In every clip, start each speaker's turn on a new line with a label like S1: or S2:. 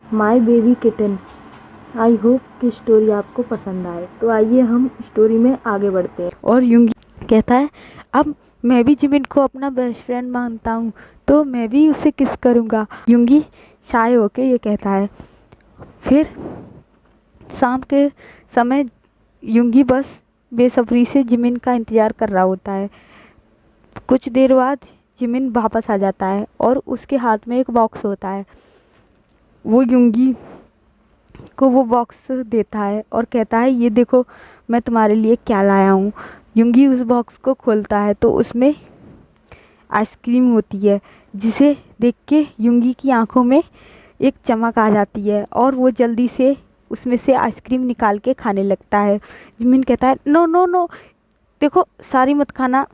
S1: My baby kitten. I hope कि story आपको पसंद आए। तो आइए हम स्टोरी में आगे बढ़ते हैं। और यूंगी कहता है, अब मैं भी जिमिन को अपना बेस्ट फ्रेंड मानता हूँ, तो मैं भी उसे किस करूँगा। यूंगी शाय होके ये कहता है। फिर शाम के समय यूंगी बस बेसब्री से जिमिन का इंतज़ार कर रहा होता है। कुछ देर बाद जिमिन वापस आ जाता है और उसके हाथ में एक बॉक्स होता है। वो यूंगी को वो बॉक्स देता है और कहता है, ये देखो मैं तुम्हारे लिए क्या लाया हूँ। यूंगी उस बॉक्स को खोलता है तो उसमें आइसक्रीम होती है, जिसे देख के यूंगी की आंखों में एक चमक आ जाती है और वो जल्दी से उसमें से आइसक्रीम निकाल के खाने लगता है। जिमिन कहता है, नो नो नो, देखो सारी मत खाना,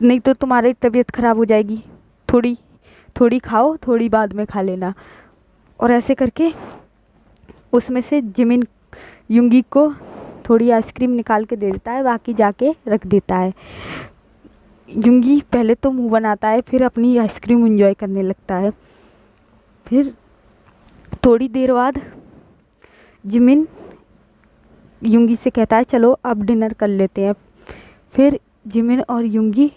S1: नहीं तो तुम्हारी तबीयत खराब हो जाएगी। थोड़ी थोड़ी खाओ, थोड़ी बाद में खा लेना। और ऐसे करके उसमें से जिमिन यूंगी को थोड़ी आइसक्रीम निकाल के दे देता है, बाकी जाके रख देता है। यूंगी पहले तो मुंह बनाता है, फिर अपनी आइसक्रीम एंजॉय करने लगता है। फिर थोड़ी देर बाद जिमिन यूंगी से कहता है, चलो अब डिनर कर लेते हैं। फिर जिमिन और यूंगी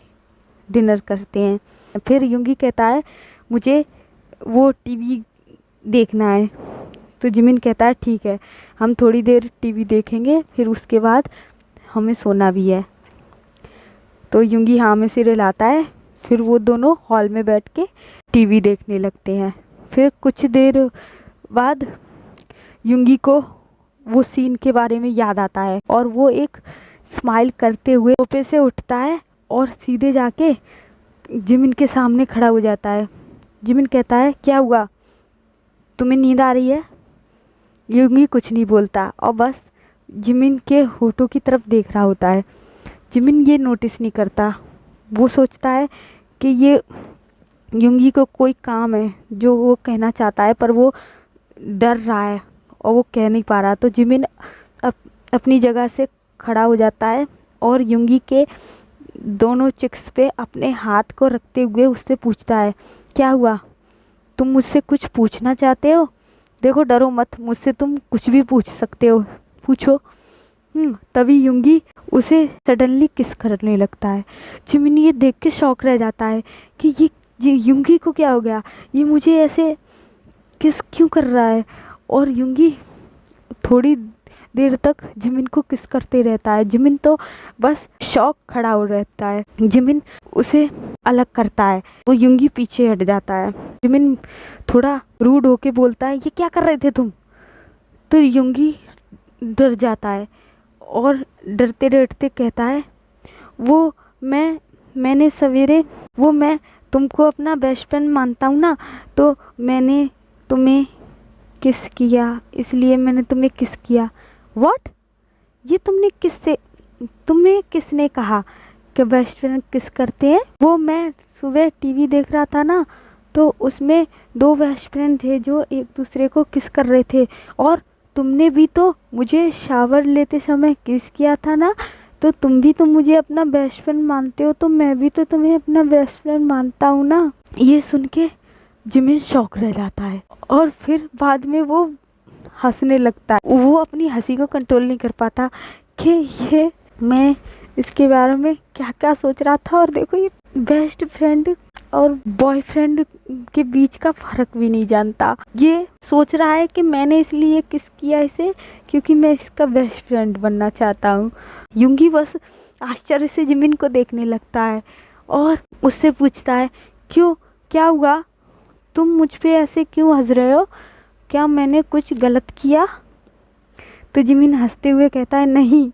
S1: डिनर करते हैं। फिर यूंगी कहता है, मुझे वो टीवी देखना है। तो जिमिन कहता है, ठीक है, हम थोड़ी देर टीवी देखेंगे, फिर उसके बाद हमें सोना भी है। तो यूंगी हाँ में सिर हिलाता है। फिर वो दोनों हॉल में बैठ के टीवी देखने लगते हैं। फिर कुछ देर बाद यूंगी को वो सीन के बारे में याद आता है और वो एक स्माइल करते हुए सोफे से उठता है और सीधे जाके जिमिन के सामने खड़ा हो जाता है। जिमिन कहता है, क्या हुआ, तुम्हें नींद आ रही है। यूंगी कुछ नहीं बोलता और बस जिमिन के होठों की तरफ देख रहा होता है। जिमिन ये नोटिस नहीं करता। वो सोचता है कि ये यूंगी को कोई काम है जो वो कहना चाहता है, पर वो डर रहा है और वो कह नहीं पा रहा। तो जिमिन अपनी जगह से खड़ा हो जाता है और यूंगी के दोनों चिक्स पे अपने हाथ को रखते हुए उससे पूछता है, क्या हुआ, तुम मुझसे कुछ पूछना चाहते हो। देखो डरो मत, मुझसे तुम कुछ भी पूछ सकते हो, पूछो। तभी यूंगी उसे सडनली किस करने लगता है। जिमिन ये देख के शॉक रह जाता है कि ये यूंगी को क्या हो गया, ये मुझे ऐसे किस क्यों कर रहा है। और यूंगी थोड़ी देर तक जिमिन को किस करते रहता है। जिमिन तो बस शॉक खड़ा हो रहता है। जिमिन उसे अलग करता है तो यूंगी पीछे हट जाता है। जिमिन थोड़ा रूड होके बोलता है, ये क्या कर रहे थे तुम। तो यूंगी डर जाता है और डरते डरते कहता है, वो मैंने सवेरे मैं तुमको अपना बेस्ट फ्रेंड मानता हूँ ना, तो मैंने तुम्हें किस किया, इसलिए मैंने तुम्हें किस किया। व्हाट, ये तुम्हें किसने कहा कि बेस्ट फ्रेंड किस करते हैं। वो मैं सुबह टीवी देख रहा था ना, तो उसमें दो बेस्ट फ्रेंड थे जो एक दूसरे को किस कर रहे थे, और तुमने भी तो मुझे शावर लेते समय किस किया था ना, तो तुम भी तो मुझे अपना बेस्ट फ्रेंड मानते हो, तो मैं भी तो तुम्हें अपना बेस्ट फ्रेंड मानता हूँ ना। ये सुन के जिमिन शॉक रह जाता है और फिर बाद में वो हंसने लगता है। वो अपनी हंसी को कंट्रोल नहीं कर पाता कि ये मैं इसके बारे में क्या क्या सोच रहा था। और देखो, ये बेस्ट फ्रेंड और बॉयफ्रेंड के बीच का फर्क भी नहीं जानता। ये सोच रहा है कि मैंने इसलिए किस किया इसे क्योंकि मैं इसका बेस्ट फ्रेंड बनना चाहता हूँ। यूंगी बस आश्चर्य से जिमिन को देखने लगता है और उससे पूछता है, क्यों, क्या हुआ, तुम मुझ पे ऐसे क्यों हंस रहे हो, क्या मैंने कुछ गलत किया। तो जिमिन हंसते हुए कहता है, नहीं,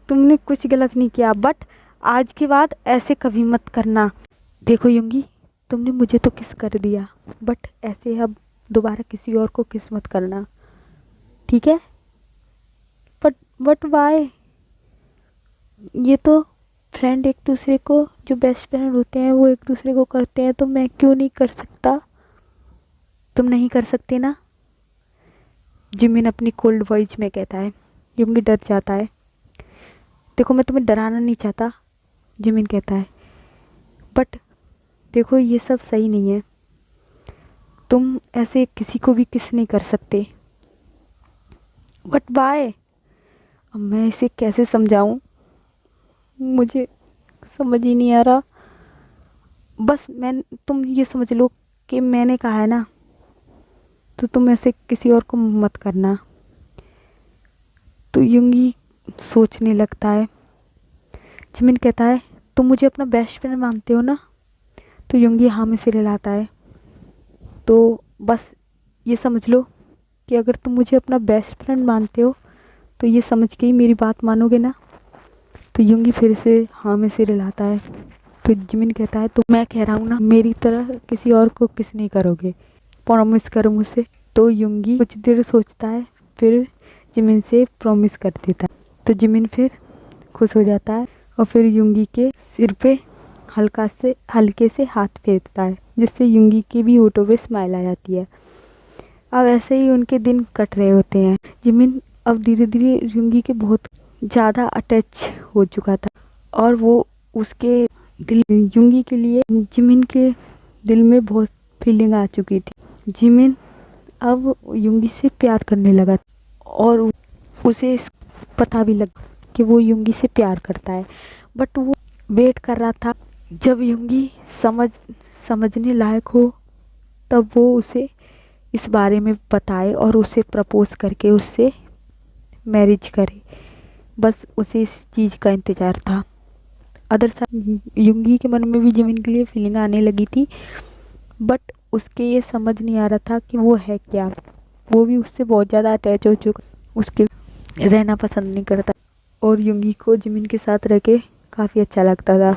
S1: तुमने कुछ गलत नहीं किया, बट आज के बाद ऐसे कभी मत करना। देखो यूंगी, तुमने मुझे तो किस कर दिया, बट ऐसे अब दोबारा किसी और को किस मत करना, ठीक है। बट वाई, ये तो फ्रेंड एक दूसरे को, जो बेस्ट फ्रेंड होते हैं वो एक दूसरे को करते हैं, तो मैं क्यों नहीं कर सकता। तुम नहीं कर सकते ना, जिमिन अपनी कोल्ड वॉइस में कहता है। यूंगी डर जाता है। देखो मैं तुम्हें डराना नहीं चाहता, जिमिन कहता है, बट देखो ये सब सही नहीं है। तुम ऐसे किसी को भी किस नहीं कर सकते। But why? अब मैं इसे कैसे समझाऊं, मुझे समझ ही नहीं आ रहा। बस तुम ये समझ लो कि मैंने कहा है ना, तो तुम ऐसे किसी और को मत करना। तो युंगी सोचने लगता है। जिमिन कहता है तुम मुझे अपना बेस्ट फ्रेंड मानते हो ना? तो युंगी हाँ में सिर हिलाता है। तो बस ये समझ लो कि अगर तुम मुझे अपना बेस्ट फ्रेंड मानते हो तो ये समझ के ही मेरी बात मानोगे ना? तो युंगी फिर से हाँ में सिर हिलाता है। तो जिमिन कहता है तो मैं कह रहा हूँ ना, मेरी तरह किसी और को किस नहीं करोगे, प्रॉमिस करो मुझसे। तो युंगी कुछ देर सोचता है, फिर जिमिन से प्रॉमिस कर देता है। तो जिमिन फिर खुश हो जाता है और फिर युंगी के सिर पे हल्के से हाथ फेरता है, जिससे युंगी के भी होठों पे स्माइल आ जाती है। अब ऐसे ही उनके दिन कट रहे होते हैं। जिमिन अब धीरे धीरे युंगी के बहुत ज़्यादा अटैच हो चुका था और वो उसके दिल युंगी के लिए जिमिन के दिल में बहुत फीलिंग आ चुकी थी। जिमिन अब युंगी से प्यार करने लगा और उसे पता भी लगा कि वो युंगी से प्यार करता है। बट वो वेट कर रहा था जब युंगी समझने लायक हो, तब वो उसे इस बारे में बताए और उसे प्रपोज करके उससे मैरिज करे। बस उसे इस चीज़ का इंतज़ार था। अदर साइड युंगी के मन में भी जिमिन के लिए फीलिंग आने लगी थी, बट उसके ये समझ नहीं आ रहा था कि वो है क्या। वो भी उससे बहुत ज़्यादा अटैच हो चुका, उसके रहना पसंद नहीं करता और युंगी को जिमिन के साथ रह के काफ़ी अच्छा लगता था।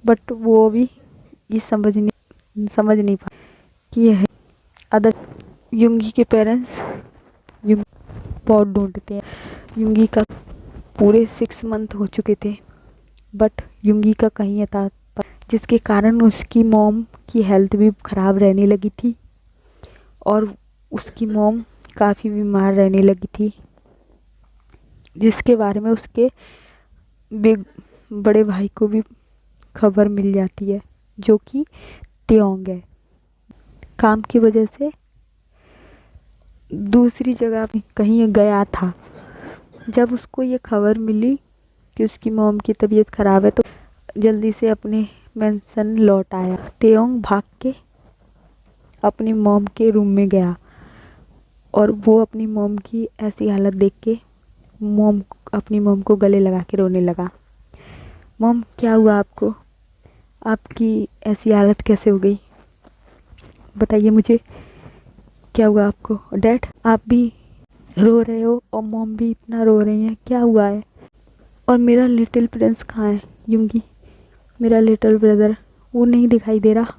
S1: बट वो भी ये समझ नहीं पा कि ये है। अदर युंगी के पेरेंट्स युंगी बहुत ढूंढते हैं। युंगी का पूरे 6 मंथ हो चुके थे, बट युंगी का कहीं था, जिसके कारण उसकी मॉम की हेल्थ भी ख़राब रहने लगी थी और उसकी मॉम काफ़ी बीमार रहने लगी थी, जिसके बारे में उसके बड़े भाई को भी खबर मिल जाती है, जो कि त्योंग है। काम की वजह से दूसरी जगह कहीं गया था। जब उसको ये खबर मिली कि उसकी मॉम की तबीयत ख़राब है, तो जल्दी से अपने मेंशन लौट आया। त्योंग भाग के अपनी मॉम के रूम में गया और वो अपनी मॉम की ऐसी हालत देख के अपनी मॉम को गले लगा के रोने लगा। मॉम, क्या हुआ आपको? आपकी ऐसी हालत कैसे हो गई? बताइए मुझे, क्या हुआ आपको? डैड, आप भी रो रहे हो और मॉम भी इतना रो रही हैं, क्या हुआ है? और मेरा लिटिल प्रिंस कहाँ है? युंगी, मेरा लिटिल ब्रदर, वो नहीं दिखाई दे रहा।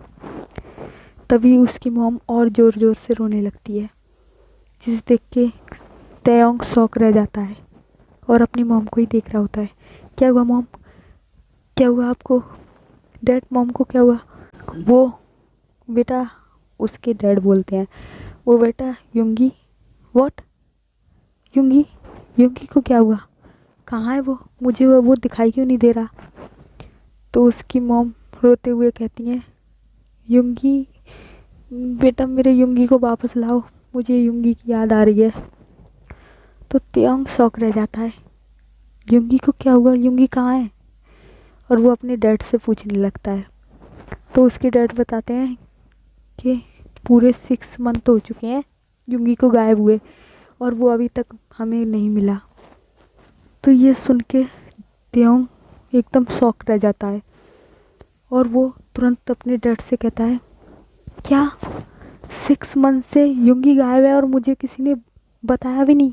S1: तभी उसकी मॉम और ज़ोर ज़ोर से रोने लगती है, जिसे देख के त्योंग शॉक रह जाता है और अपनी मॉम को ही देख रहा होता है। क्या हुआ मॉम? क्या हुआ आपको? डैड, मॉम को क्या हुआ? वो बेटा, उसके डैड बोलते हैं, वो बेटा युंगी। व्हाट? युंगी? युंगी को क्या हुआ? कहाँ है वो? मुझे वो दिखाई क्यों नहीं दे रहा? तो उसकी मॉम रोते हुए कहती हैं, युंगी बेटा, मेरे युंगी को वापस लाओ, मुझे युंगी की याद आ रही है। तो त्योंग शॉक रह जाता है, युंगी को क्या हुआ? युंगी कहाँ है? और वो अपने डैड से पूछने लगता है। तो उसके डैड बताते हैं कि पूरे 6 मंथ हो चुके हैं युंगी को गायब हुए और वो अभी तक हमें नहीं मिला। तो ये सुन के त्योंग एकदम शॉक रह जाता है और वो तुरंत अपने डैड से कहता है, क्या 6 मंथ से युंगी गायब है और मुझे किसी ने बताया भी नहीं?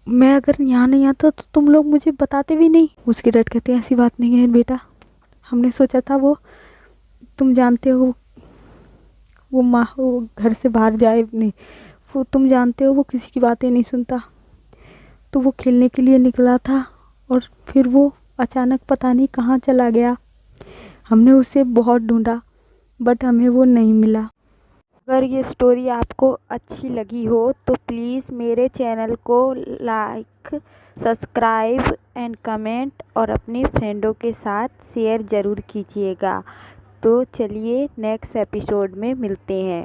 S1: मैं अगर यहाँ नहीं आता तो तुम लोग मुझे बताते भी नहीं? उसके डैड कहते हैं, ऐसी बात नहीं है बेटा, हमने सोचा था वो, तुम जानते हो वो घर से बाहर जाए नहीं, वो तुम जानते हो वो किसी की बातें नहीं सुनता, तो वो खेलने के लिए निकला था और फिर वो अचानक पता नहीं कहाँ चला गया। हमने उसे बहुत ढूंढा बट हमें वो नहीं मिला। अगर ये स्टोरी आपको अच्छी लगी हो तो प्लीज़ मेरे चैनल को लाइक, सब्सक्राइब एंड कमेंट और अपने फ्रेंडों के साथ शेयर ज़रूर कीजिएगा। तो चलिए नेक्स्ट एपिसोड में मिलते हैं।